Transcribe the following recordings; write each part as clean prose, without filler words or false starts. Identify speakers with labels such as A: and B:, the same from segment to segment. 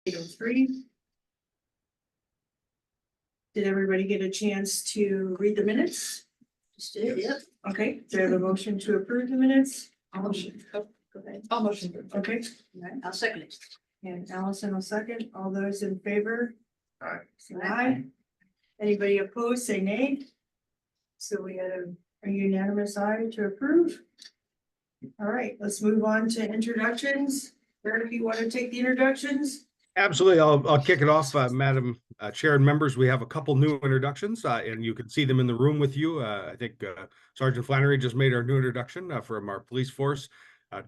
A: 8:03. Did everybody get a chance to read the minutes?
B: Just did, yep.
A: Okay, do I have a motion to approve the minutes?
B: I'll motion.
A: Oh, go ahead.
B: I'll motion.
A: Okay,
B: I'll second it.
A: and Allison will second. All those in favor?
C: Aye.
A: Say aye. Anybody opposed, say nay. So we had a unanimous aye to approve. All right, let's move on to introductions. Eric, you want to take the introductions?
C: Absolutely. I'll kick it off, Madam Chair and members. We have a couple new introductions, and you can see them in the room with you. I think Sergeant Flannery just made our new introduction from our police force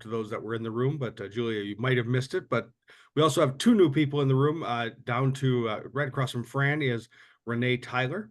C: to those that were in the room. But Julia, you might have missed it. But we also have two new people in the room. Down to right across from Fran is Renee Tyler,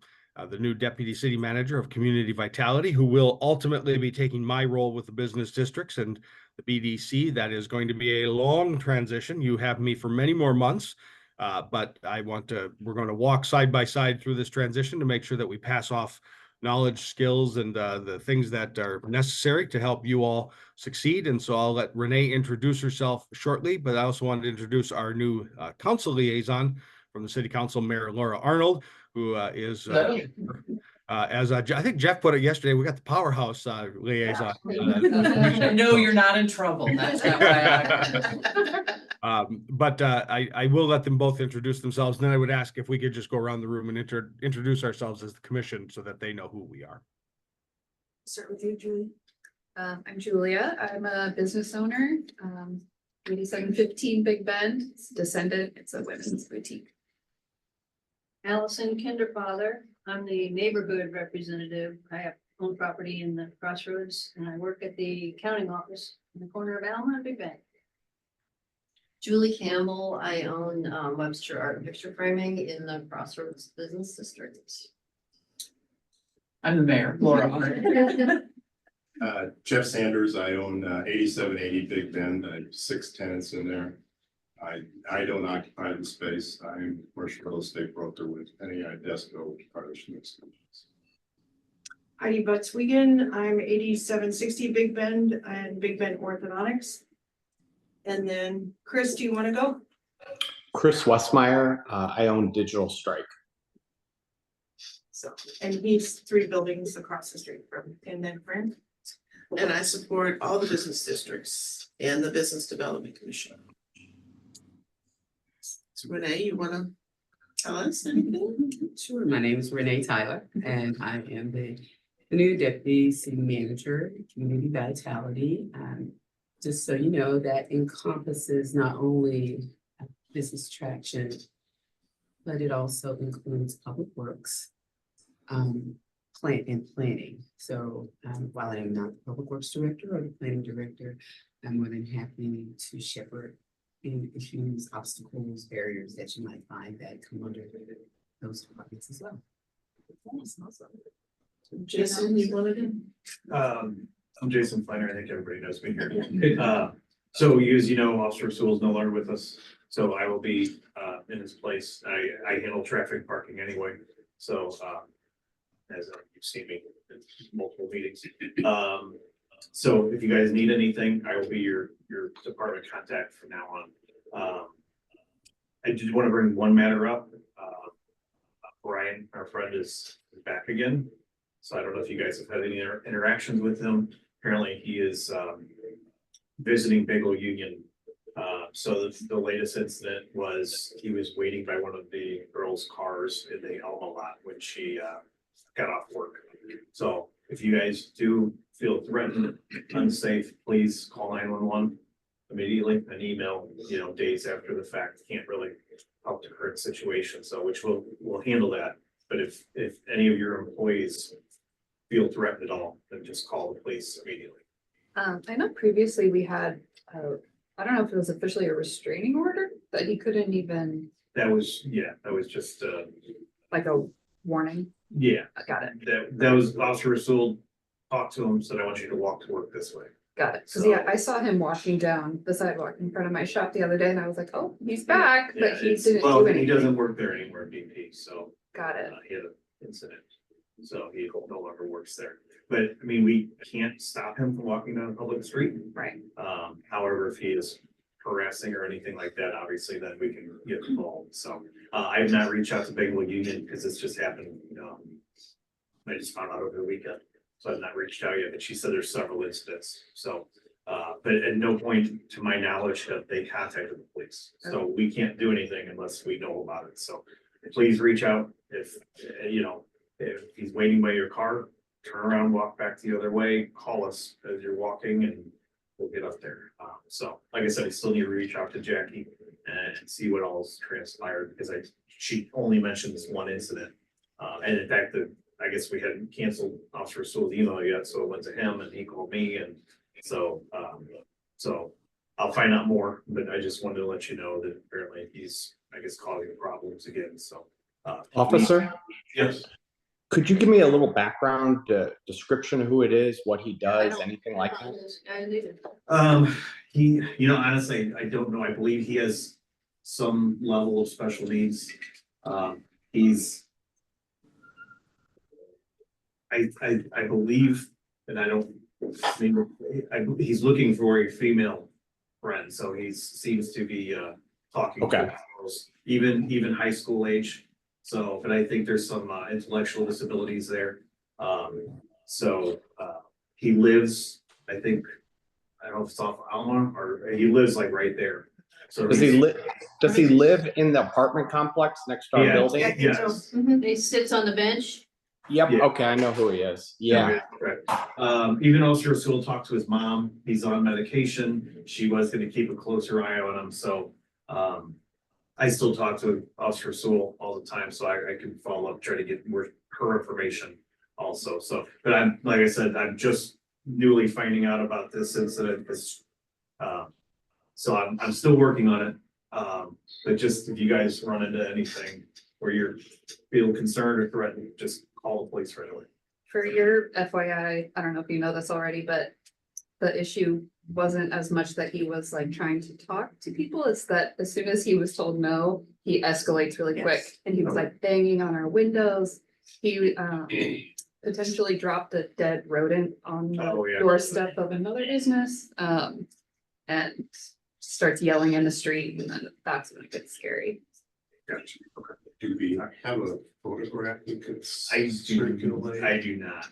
C: the new Deputy City Manager of Community Vitality, who will ultimately be taking my role with the business districts and the BDC. That is going to be a long transition. You have me for many more months, but we're going to walk side by side through this transition to make sure that we pass off knowledge, skills, and the things that are necessary to help you all succeed. And so I'll let Renee introduce herself shortly, but I also wanted to introduce our new council liaison from the City Council, Mayor Laura Arnold, who is I think Jeff put it yesterday, we got the powerhouse liaison.
D: No, you're not in trouble. That's not why
C: But I will let them both introduce themselves. And then I would ask if we could just go around the room and introduce ourselves as the commission so that they know who we are.
A: Start with you, Julie.
B: I'm Julia. I'm a business owner. 8715 Big Bend. It's Descendant. It's a women's boutique.
E: Allison Kinderfather. I'm the neighborhood representative. I have own property in the Crossroads and I work at the accounting office in the corner of Alma and Big Bend.
F: Julie Campbell, I own Webster Art and Picture Framing in the Crossroads Business District.
D: I'm the mayor, Laura.
G: Jeff Sanders, I own 8780 Big Bend. I have 6 tenants in there. I don't occupy the space. I'm a commercial real estate broker with NEI Desco Partition Extensions.
A: Heidi Butts-Wiegand, I'm 8760 Big Bend and Big Bend Orthodontics. And then Chris, do you want to go?
H: Chris Westmeyer, I own Digital Strike.
A: So, and he's 3 buildings across the street from, and then Fran.
I: And I support all the business districts and the Business Development Commission. So Renee, you wanna tell us anything?
D: Sure, my name is Renee Tyler and I am the new Deputy City Manager, Community Vitality. Just so you know, that encompasses not only business traction, but it also includes public works, planning. So while I am not the public works director or the planning director, I'm more than happy to shepherd any issues, obstacles, barriers that you might find that come under those departments as well.
A: Awesome.
I: Jason, you wanna do?
J: I'm Jason Flannery. I think everybody knows me here. So as you know, Officer Sewell's no longer with us, so I will be in his place. I handle traffic parking anyway, so as you've seen me in multiple meetings. So if you guys need anything, I will be your department contact from now on. I just want to bring one matter up. Brian, our friend, is back again. So I don't know if you guys have had any interactions with him. Apparently he is visiting Bagel Union. So the latest incident was he was waiting by one of the girls' cars in the Alma lot when she got off work. So if you guys do feel threatened, unsafe, please call 911 immediately. An email, days after the fact can't really help the current situation. So which we'll handle that. But if any of your employees feel threatened at all, then just call the police immediately.
B: I know previously we had, I don't know if it was officially a restraining order, but he couldn't even.
J: That was just
B: like a warning.
J: Yeah.
B: I got it.
J: That was Officer Rasul talked to him, said I want you to walk to work this way.
B: Got it. Cause
J: So-
B: yeah, I saw him walking down the sidewalk in front of my shop the other day and I was like, oh, he's back, but he didn't do anything.
J: He doesn't work there anymore at BP, so
B: Got it.
J: he had an incident. So he no longer works there. But I mean, we can't stop him from walking down a public street.
B: Right.
J: However, if he is harassing or anything like that, obviously, then we can get involved. So I have not reached out to Bangor Union because this just happened. I just found out over the weekend, so I've not reached out yet, but she said there's several incidents. So, but at no point to my knowledge have they contacted the police. So we can't do anything unless we know about it. So please reach out if, if he's waiting by your car, turn around, walk back the other way, call us as you're walking and we'll get up there. So like I said, I still need to reach out to Jackie and see what all's transpired because she only mentioned this one incident. And in fact, I guess we hadn't canceled Officer Sewell's email yet, so it went to him and he called me and so I'll find out more, but I just wanted to let you know that apparently he's, I guess, causing problems again, so.
H: Officer,
J: Yes.
H: could you give me a little background description of who it is, what he does, anything like that?
J: He, honestly, I don't know. I believe he has some level of special needs. He's. I believe, and I don't, he's looking for a female friend, so he seems to be talking to girls, even high school age. So, but I think there's some intellectual disabilities there. He lives, I think, I don't know if it's off Alma or he lives like right there. So
H: Does he live in the apartment complex next to our building?
A: Yeah, I think so.
J: Yes.
E: He sits on the bench.
H: Yep.
J: Yeah.
H: Okay, I know who he is. Yeah.
J: Correct. Even Officer Sewell talked to his mom. He's on medication. She was going to keep a closer eye on him. So I still talk to Officer Sewell all the time, so I can follow up, try to get her information also. So, but I'm like I said, I'm just newly finding out about this incident. So I'm still working on it. But just if you guys run into anything where you're feel concerned or threatened, just call the police right away.
B: For your FYI, I don't know if you know this already, but the issue wasn't as much that he was like trying to talk to people, it's that as soon as he was told no, he escalates really quick. And he was like banging on our windows. He potentially dropped a dead rodent on the doorstep of another business. And starts yelling in the street, and then that's when it gets scary.
J: Gotcha. Okay.
G: Do we have a photograph that could circulate?
J: I do not.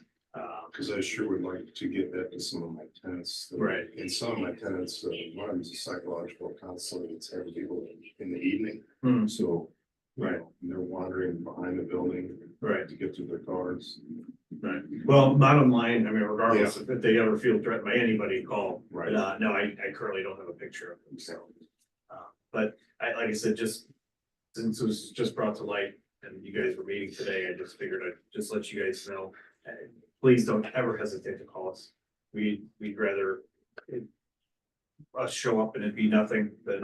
G: Because I sure would like to get that to some of my tenants.
J: Right.
G: And some of my tenants, one of them is a psychological counselor that's having people in the evening.
J: Hmm.
G: So,
J: Right.
G: They're wandering behind the building.
J: Right.
G: To get to their cars.
J: Right. Well, bottom line, I mean, regardless if they ever feel threatened by anybody, call.
G: Right.
J: But, no, I currently don't have a picture of them. So, but like I said, just since it was just brought to light and you guys were meeting today, I just figured I'd just let you guys know. Please don't ever hesitate to call us. We'd rather us show up and it be nothing than,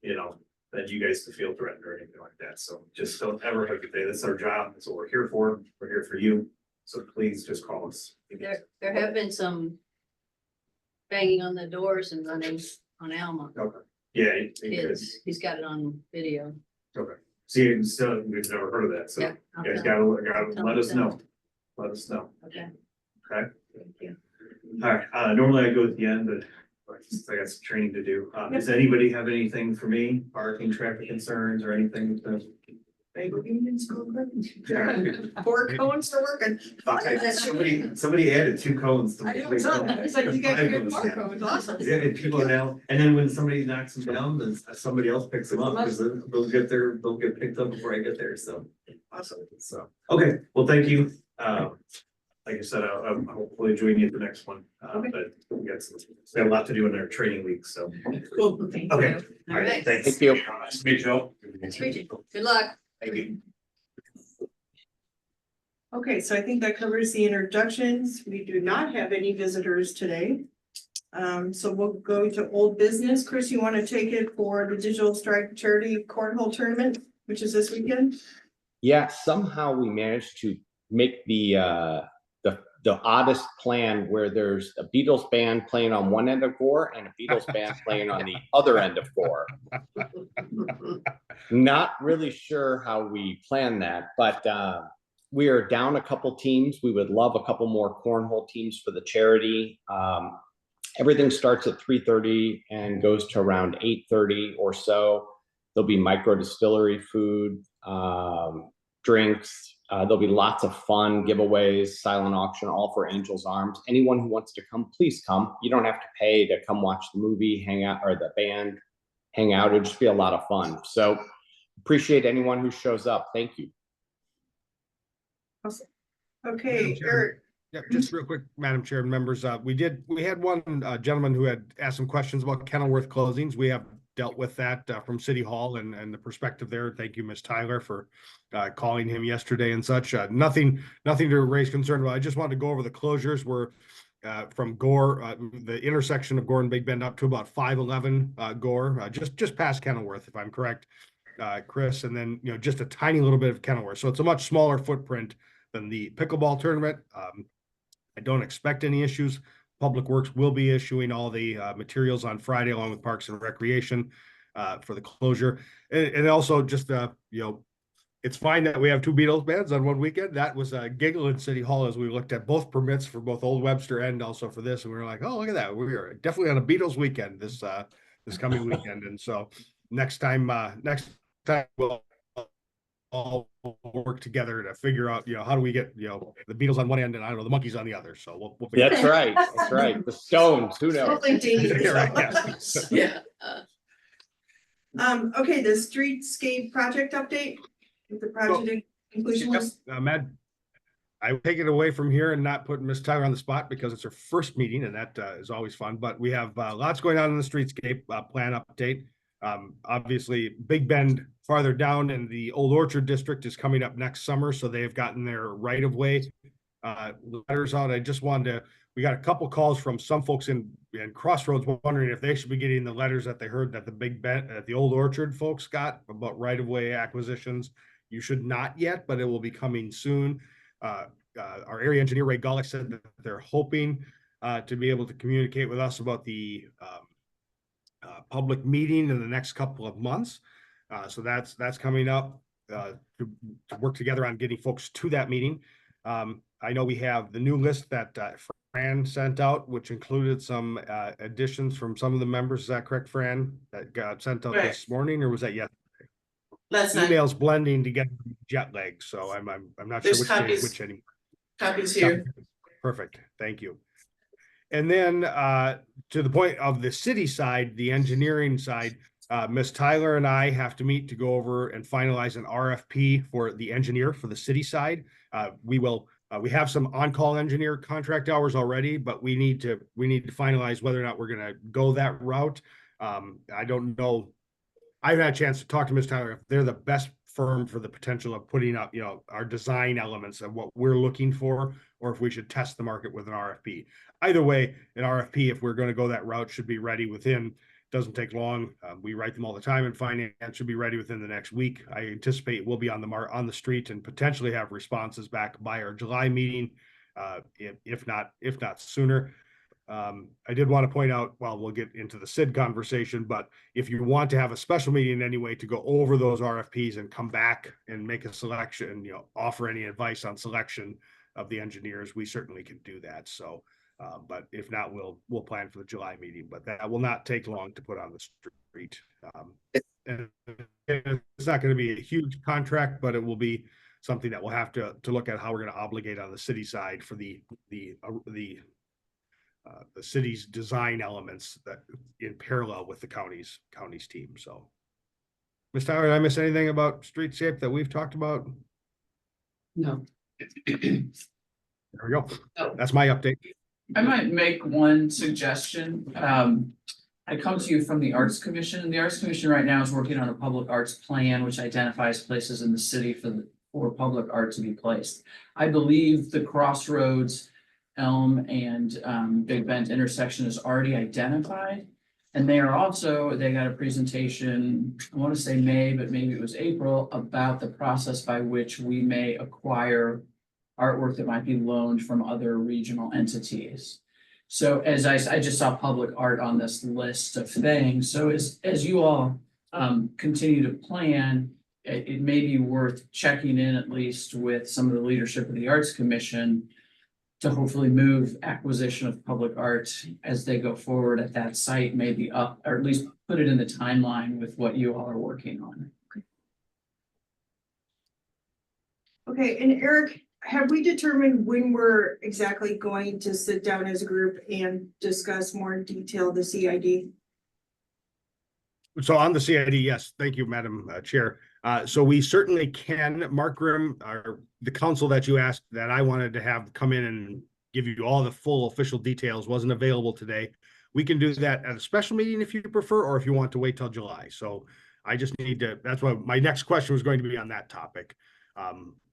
J: than you guys to feel threatened or anything like that. So just don't ever hesitate. That's our job. That's what we're here for. We're here for you. So please just call us.
E: There have been some banging on the doors and running on Alma.
J: Okay. Yeah.
E: He's got it on video.
J: Okay. See, still, we've never heard of that. So
E: Yeah.
J: you guys gotta let us know. Let us know.
E: Okay.
J: Okay.
E: Thank you.
J: All right. Normally I go at the end, but I got some training to do. Does anybody have anything for me? Parking, traffic concerns or anything?
A: Bangor Union's going good. 4 cones are working.
J: Somebody added 2 cones.
A: I didn't know that. It's like you got good 4 cones, awesome.
J: Yeah, and people are now, and then when somebody knocks them down, then somebody else picks them up because they'll get picked up before I get there. So awesome. So, okay, well, thank you. Like I said, I'll hopefully join you at the next one. But we got a lot to do in our training week. So,
A: Cool.
J: okay.
E: All right.
J: Thanks.
H: Thank you.
J: Nice to meet you, Joe.
E: Nice to meet you. Good luck.
J: Thank you.
A: Okay, so I think that covers the introductions. We do not have any visitors today. So we'll go to old business. Chris, you want to take it for the Digital Strike Charity Cornhole Tournament, which is this weekend?
H: Yeah, somehow we managed to make the oddest plan where there's a Beatles band playing on one end of Gore and a Beatles band playing on the other end of Gore. Not really sure how we planned that, but we are down a couple teams. We would love a couple more cornhole teams for the charity. Everything starts at 3:30 and goes to around 8:30 or so. There'll be micro distillery food, drinks. There'll be lots of fun giveaways, silent auction, all for Angels Arms. Anyone who wants to come, please come. You don't have to pay to come watch the movie, hang out, or the band hang out. It'll just be a lot of fun. So appreciate anyone who shows up. Thank you.
A: Okay,
C: Madam Chair.
A: Eric.
C: Yeah, just real quick, Madam Chair and members, we had one gentleman who had asked some questions about Kenilworth closings. We have dealt with that from City Hall and the perspective there. Thank you, Ms. Tyler, for calling him yesterday and such. Nothing to raise concern about. I just wanted to go over the closures. We're from Gore, the intersection of Gore and Big Bend up to about 511 Gore, just past Kenilworth, if I'm correct, Chris, and then just a tiny little bit of Kenilworth. So it's a much smaller footprint than the pickleball tournament. I don't expect any issues. Public Works will be issuing all the materials on Friday along with Parks and Recreation for the closure. And also just, it's fine that we have two Beatles bands on one weekend. That was a giggle in City Hall as we looked at both permits for both Old Webster and also for this. And we were like, oh, look at that. We are definitely on a Beatles weekend this coming weekend. And so next time we'll all work together to figure out, how do we get, the Beatles on one end and I don't know, the Monkeys on the other. So we'll figure
H: That's right. That's right. The Stones, who knows?
A: Something dangerous.
C: Yeah, right,
A: Yeah. Okay, the streetscape project update with the project inclusion list.
C: Matt, I will take it away from here and not put Ms. Tyler on the spot because it's her first meeting and that is always fun. But we have lots going on in the streetscape plan update. Obviously, Big Bend farther down in the Old Orchard District is coming up next summer, so they've gotten their right-of-way letters out. We got a couple calls from some folks in Crossroads wondering if they should be getting the letters that they heard that the Old Orchard folks got about right-of-way acquisitions. You should not yet, but it will be coming soon. Our area engineer, Ray Gullick, said that they're hoping to be able to communicate with us about the public meeting in the next couple of months. So that's coming up to work together on getting folks to that meeting. I know we have the new list that Fran sent out, which included some additions from some of the members. Is that correct, Fran? That got sent out this morning, or was that yesterday?
I: Last night.
C: Emails blending to get jet lag, so I'm not sure
I: There's
C: which day is
I: copies.
C: which anymore.
I: Copies here.
C: Perfect, thank you. And then to the point of the city side, the engineering side, Ms. Tyler and I have to meet to go over and finalize an RFP for the engineer for the city side. We have some on-call engineer contract hours already, but we need to finalize whether or not we're going to go that route. I don't know. I've had a chance to talk to Ms. Tyler if they're the best firm for the potential of putting up, our design elements of what we're looking for, or if we should test the market with an RFP. Either way, an RFP, if we're going to go that route, should be ready within, doesn't take long. We write them all the time in finance, should be ready within the next week. I anticipate we'll be on the street and potentially have responses back by our July meeting, if not sooner. I did want to point out, well, we'll get into the SID conversation, but if you want to have a special meeting anyway to go over those RFPs and come back and make a selection, offer any advice on selection of the engineers, we certainly can do that. So, but if not, we'll plan for the July meeting, but that will not take long to put on the street. And it's not going to be a huge contract, but it will be something that we'll have to look at how we're going to obligate on the city side for the city's design elements that in parallel with the county's team. So, Ms. Tyler, did I miss anything about streetscape that we've talked about?
D: No.
C: There we go.
D: Oh.
C: That's my update.
K: I might make one suggestion. I come to you from the Arts Commission. The Arts Commission right now is working on a public arts plan, which identifies places in the city for public art to be placed. I believe the Crossroads, Elm, and Big Bend intersection is already identified. And they got a presentation, I want to say May, but maybe it was April, about the process by which we may acquire artwork that might be loaned from other regional entities. So as I just saw public art on this list of things. So as you all continue to plan, it may be worth checking in at least with some of the leadership of the Arts Commission to hopefully move acquisition of public art as they go forward at that site, maybe up, or at least put it in the timeline with what you all are working on.
A: Okay, and Eric, have we determined when we're exactly going to sit down as a group and discuss more in detail the CID?
C: So on the CID, yes, thank you, Madam Chair. So we certainly can. Mark Grimm, the council that you asked that I wanted to have come in and give you all the full official details wasn't available today. We can do that at a special meeting if you prefer, or if you want to wait till July. So I just need to, that's what my next question was going to be on that topic.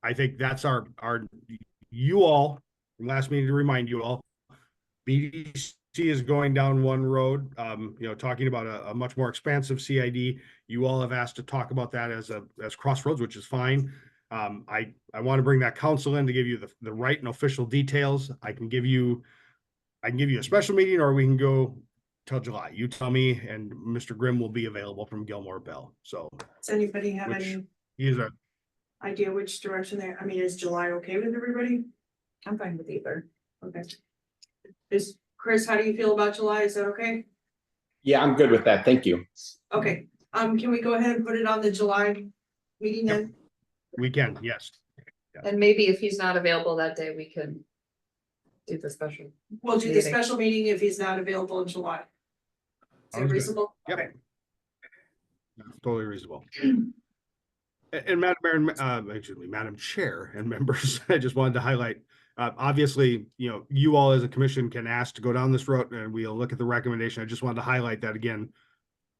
C: I think that's you all, from last meeting to remind you all, BDC is going down one road, talking about a much more expansive CID. You all have asked to talk about that as Crossroads, which is fine. I want to bring that council in to give you the right and official details. I can give you a special meeting, or we can go till July. You tell me, and Mr. Grimm will be available from Gilmore Bell. So
A: Does anybody have
C: which
A: any
C: he's a
A: idea which direction is July okay with everybody?
B: I'm fine with either.
A: Okay. Is Chris, how do you feel about July? Is that okay?
H: Yeah, I'm good with that. Thank you.
A: Okay, can we go ahead and put it on the July meeting then?
C: we can, yes.
B: And maybe if he's not available that day, we can do the special.
A: We'll do the
B: Meeting.
A: special meeting if he's not available in July. Is that
C: Sounds good.
A: reasonable?
C: Yep.
A: Okay.
C: That's totally reasonable. And Madam Chair and members, I just wanted to highlight, obviously, you all as a commission can ask to go down this road and we'll look at the recommendation. I just wanted to highlight that again.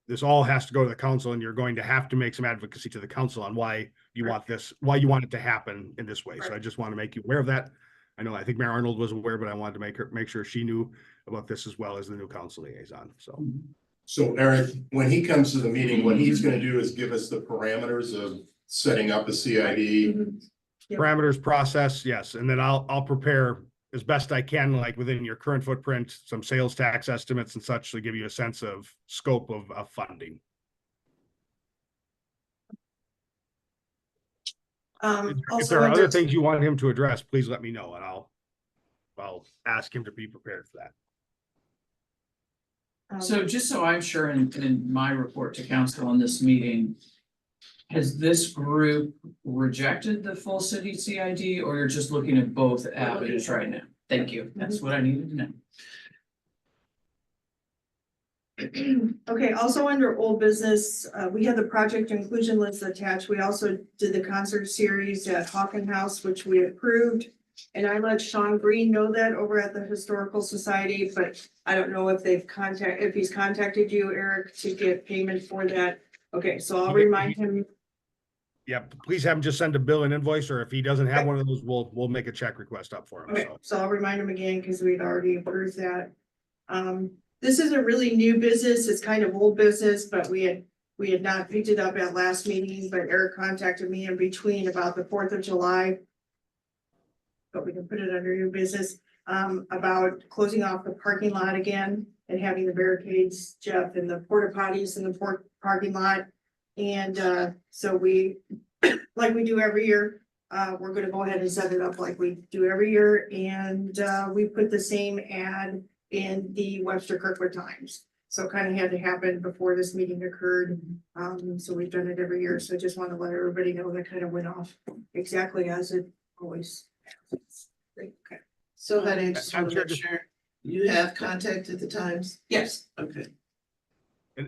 C: This all has to go to the council, and you're going to have to make some advocacy to the council on why you want this, why you want it to happen in this way. So I just want to make you aware of that. I think Mayor Arnold was aware, but I wanted to make sure she knew about this as well as the new council liaison.
G: So Eric, when he comes to the meeting, what he's gonna do is give us the parameters of setting up a CID.
A: Yep.
C: Parameters, process, yes, and then I'll prepare as best I can, like within your current footprint, some sales tax estimates and such to give you a sense of scope of funding. If
A: Also
C: there are other
A: under-
C: things you want him to address, please let me know, and I'll ask him to be prepared for that.
K: So just so I'm sure in my report to council on this meeting, has this group rejected the full city CID, or you're just looking at both avenues right now? Thank you. That's what I needed to know.
A: Okay, also under old business, we had the project inclusion list attached. We also did the concert series at Hawken House, which we approved. And I let Sean Green know that over at the Historical Society, but I don't know if if he's contacted you, Eric, to get payment for that. Okay, so I'll remind him.
C: Yep, please have him just send a bill and invoice, or if he doesn't have one of those, we'll make a check request up for him.
A: Okay, so I'll remind him again because we'd already approved that. This is a really new business. It's kind of old business, but we had not picked it up at last meeting, but Eric contacted me in between about the 4th of July. But we can put it under new business, about closing off the parking lot again and having the barricades, Jeff, and the porta potties in the parking lot. And so we, like we do every year, we're gonna go ahead and set it up like we do every year. And we put the same ad in the Webster Kirkwood Times. So it kind of had to happen before this meeting occurred. So we've done it every year. So I just want to let everybody know that kind of went off exactly as it always happens. Great, okay.
I: So that I just
C: I'm
I: want to
C: sure
I: make
C: just-
I: sure you have contacted the Times?
A: Yes.
I: Okay.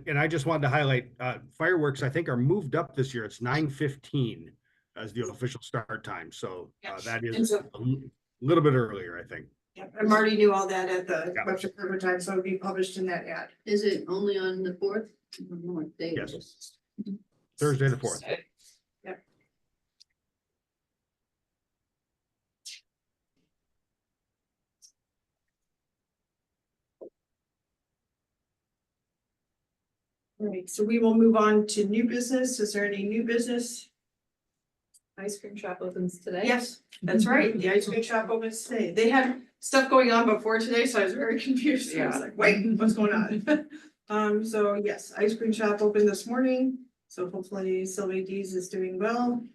C: And I just wanted to highlight, fireworks, I think, are moved up this year. It's 9:15 as the official start time. So
A: Yes.
C: that
A: And
C: is
A: so-
C: a little bit earlier, I think.
A: Yeah, I already knew all that at the
C: Yeah.
A: Webster Kirkwood Times, so it'd be published in that ad.
F: Is it only on the 4th? What day
C: Yes.
F: is
C: Thursday the 4th.
A: All right, so we will move on to new business. Is there any new business?
B: Ice cream shop opens today.
A: Yes, that's right. The ice cream shop opens today. They had stuff going on before today, so I was very confused. I was like, wait, what's going on? So yes, ice cream shop opened this morning, so hopefully Sylvia Dees is doing well.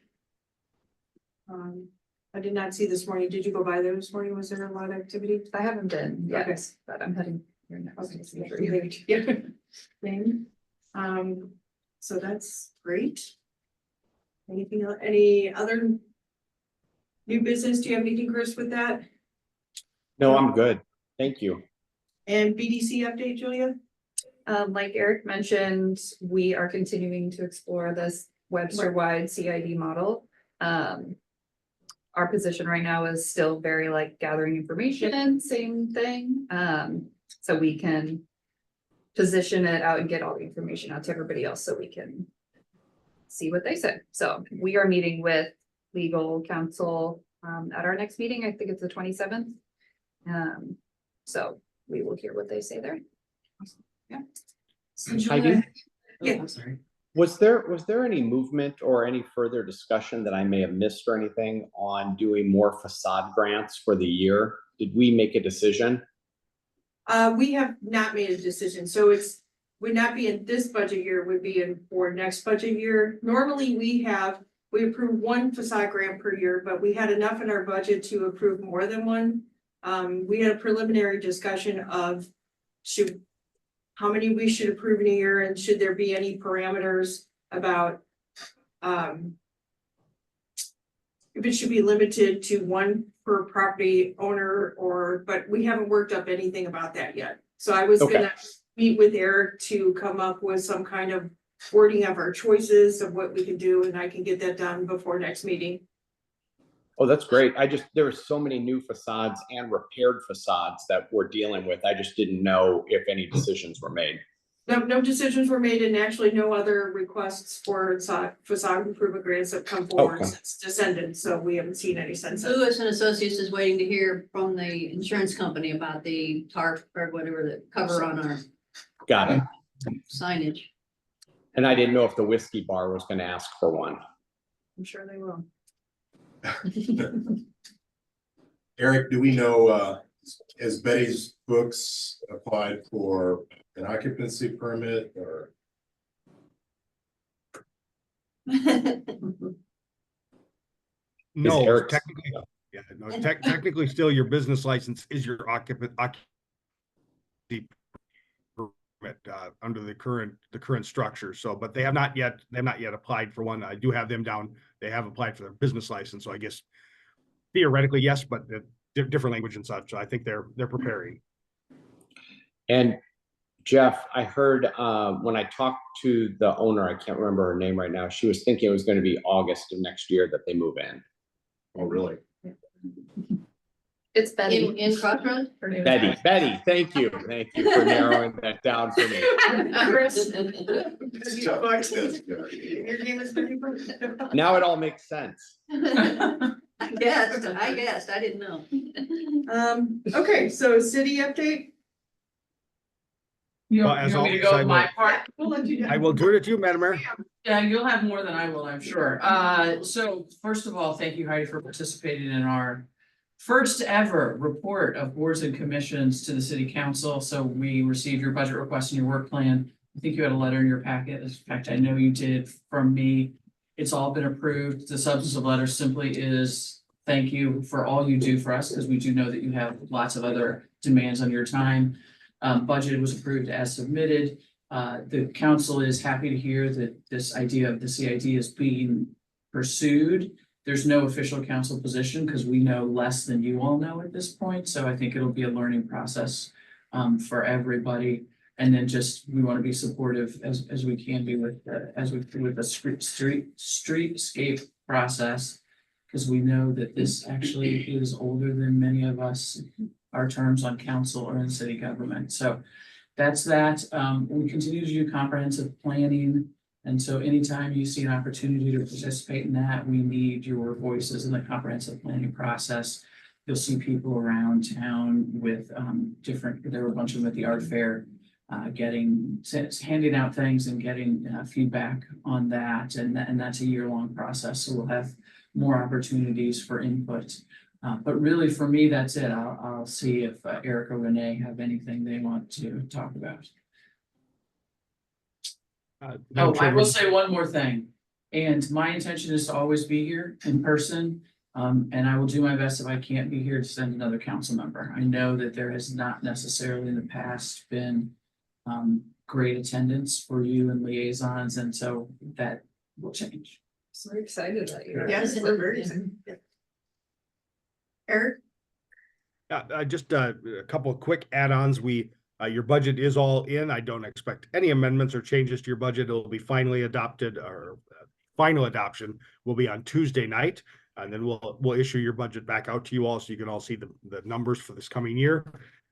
A: I did not see this morning. Did you go by there this morning? Was there a lot of activity?
B: I haven't been
A: Okay.
B: yet, but I'm heading here next.
A: Okay,
B: to see for you.
A: yeah. Thing. So that's great. Anything, any other new business? Do you have anything, Chris, with that?
H: No, I'm good. Thank you.
A: And BDC update, Julia?
B: Like Eric mentioned, we are continuing to explore this Webster-wide CID model. Our position right now is still very like gathering information, same thing. So we can position it out and get all the information out to everybody else so we can see what they say. So we are meeting with legal counsel at our next meeting. I think it's the 27th. So we will hear what they say there. Yeah.
H: Heidi?
A: Yeah.
D: I'm sorry.
H: Was there any movement or any further discussion that I may have missed or anything on doing more facade grants for the year? Did we make a decision?
A: We have not made a decision, so would not be in this budget year, would be in for next budget year. Normally, we approve one facade grant per year, but we had enough in our budget to approve more than one. We had a preliminary discussion of how many we should approve in a year, and should there be any parameters about if it should be limited to one per property owner, but we haven't worked up anything about that yet. So I was
H: Okay.
A: gonna meet with Eric to come up with some kind of wording of our choices of what we can do, and I can get that done before next meeting.
H: Oh, that's great. There were so many new facades and repaired facades that we're dealing with. I just didn't know if any decisions were made.
A: No decisions were made, and actually no other requests for facade improvement grants have come forward
H: Okay.
A: since Descendant, so we haven't seen any since then.
E: Lewis and Associates is waiting to hear from the insurance company about the tarp or whatever the cover on our
H: Got it.
E: signage.
H: And I didn't know if the whiskey bar was going to ask for one.
A: I'm sure they will.
G: Eric, do we know, has Betty's Books applied for an occupancy permit or?
C: No,
H: Eric-
C: technically, yeah, no, technically still your business license is your occupancy permit under the current structure. So, but they have not yet applied for one. I do have them down. They have applied for their business license. So I guess theoretically, yes, but different language and such. So I think they're preparing.
H: And Jeff, I heard when I talked to the owner, I can't remember her name right now. She was thinking it was going to be August of next year that they move in.
G: Oh, really?
B: It's Betty.
E: In Crossroads?
B: Her name is
H: Betty, thank you for narrowing that down for me.
A: Chris?
G: It's tough. That's good.
A: Your name is Betty Brooks?
H: Now it all makes sense.
E: I guessed, I didn't know.
A: Okay, so city update?
K: You
C: Well,
K: want
C: as
K: me to
C: always,
K: go
C: I
K: with my part?
A: We'll let you know.
C: I will turn it to you, Madam Mayor.
K: Yeah, you'll have more than I will, I'm sure. So first of all, thank you, Heidi, for participating in our first ever report of boards and commissions to the city council. So we received your budget request and your work plan. I think you had a letter in your packet. In fact, I know you did from me. It's all been approved. The substance of the letter simply is thank you for all you do for us, because we do know that you have lots of other demands on your time. Budget was approved as submitted. The council is happy to hear that this idea of the CID is being pursued. There's no official council position because we know less than you all know at this point. So I think it'll be a learning process for everybody. And then just, we want to be supportive as we can be with the streetscape process. Because we know that this actually is older than many of us, our terms on council or in city government. So that's that. We continue to do comprehensive planning. And so anytime you see an opportunity to participate in that, we need your voices in the comprehensive planning process. You'll see people around town with there were a bunch of them at the art fair, handing out things and getting feedback on that. And that's a year-long process. So we'll have more opportunities for input. But really, for me, that's it. I'll see if Eric or Renee have anything they want to talk about.
C: Madam
K: I will
C: Chairman,
K: say one more thing. And my intention is to always be here in person. And I will do my best if I can't be here to send another council member. I know that there has not necessarily in the past been great attendance for you and liaisons, and so that will change.
B: So we're excited that you're.
A: Yes, we're very Eric?
C: Just a couple of quick add-ons. Your budget is all in. I don't expect any amendments or changes to your budget. It'll be finally adopted, or final adoption will be on Tuesday night. And then we'll issue your budget back out to you all so you can all see the numbers for this coming year.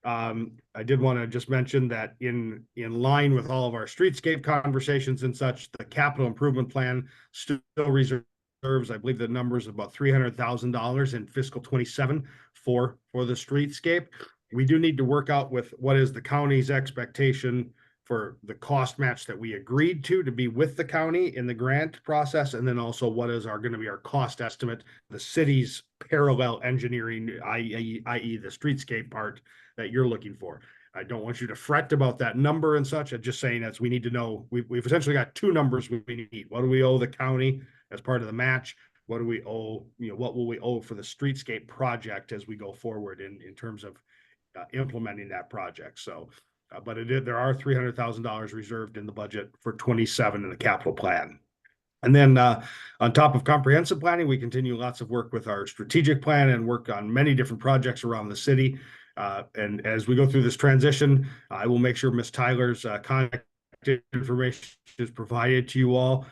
C: I did want to just mention that in line with all of our streetscape conversations and such, the capital improvement plan still reserves, I believe the number is about $300,000 in fiscal 27 for the streetscape. We do need to work out with what is the county's expectation for the cost match that we agreed to be with the county in the grant process, and then also what is going to be our cost estimate, the city's parallel engineering, i.e. the streetscape part that you're looking for. I don't want you to fret about that number and such. I'm just saying that we need to know, we've essentially got two numbers we need. What do we owe the county as part of the match? What do we owe, what will we owe for the streetscape project as we go forward in terms of implementing that project? So, but there are $300,000 reserved in the budget for 27 in the capital plan. And then on top of comprehensive planning, we continue lots of work with our strategic plan and work on many different projects around the city. And as we go through this transition, I will make sure Ms. Tyler's contact information is provided to you all.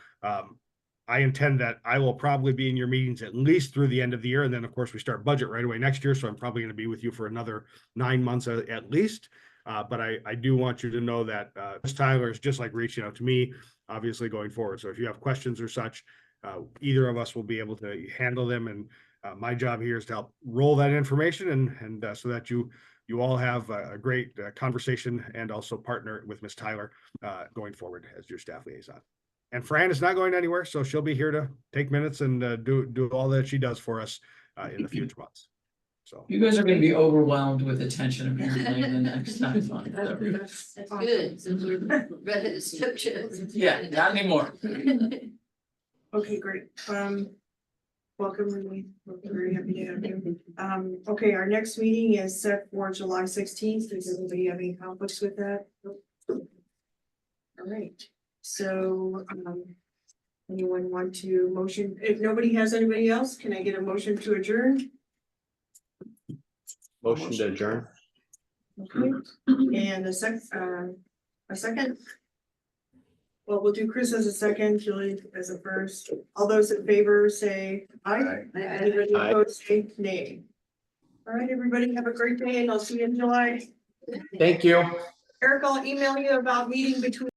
C: I intend that I will probably be in your meetings at least through the end of the year. And then, of course, we start budget right away next year. So I'm probably going to be with you for another 9 months at least. But I do want you to know that Ms. Tyler is just like reaching out to me, obviously, going forward. So if you have questions or such, either of us will be able to handle them. And my job here is to help roll that information and so that you all have a great conversation and also partner with Ms. Tyler going forward as your staff liaison. And Fran is not going anywhere, so she'll be here to take minutes and do all that she does for us in the future months. So
K: you guys are going to be overwhelmed with attention apparently in the next 9 months.
F: That's good, since we're ready to switch it.
K: Yeah, not anymore.
A: Okay, great. Welcome, Renee. We're very happy to have you. Okay, our next meeting is set for July 16th. Does anybody have any conflicts with that? All right, so anyone want to motion? If nobody has anybody else, can I get a motion to adjourn?
H: Motion to adjourn.
A: Okay, and a second? Well, we'll do Chris as a second, Julie as a first. All those in favor say aye. Anybody
H: Aye.
A: opposed say nay. All right, everybody have a great day and I'll see you in July.
H: Thank you.
A: Eric, I'll email you about meeting between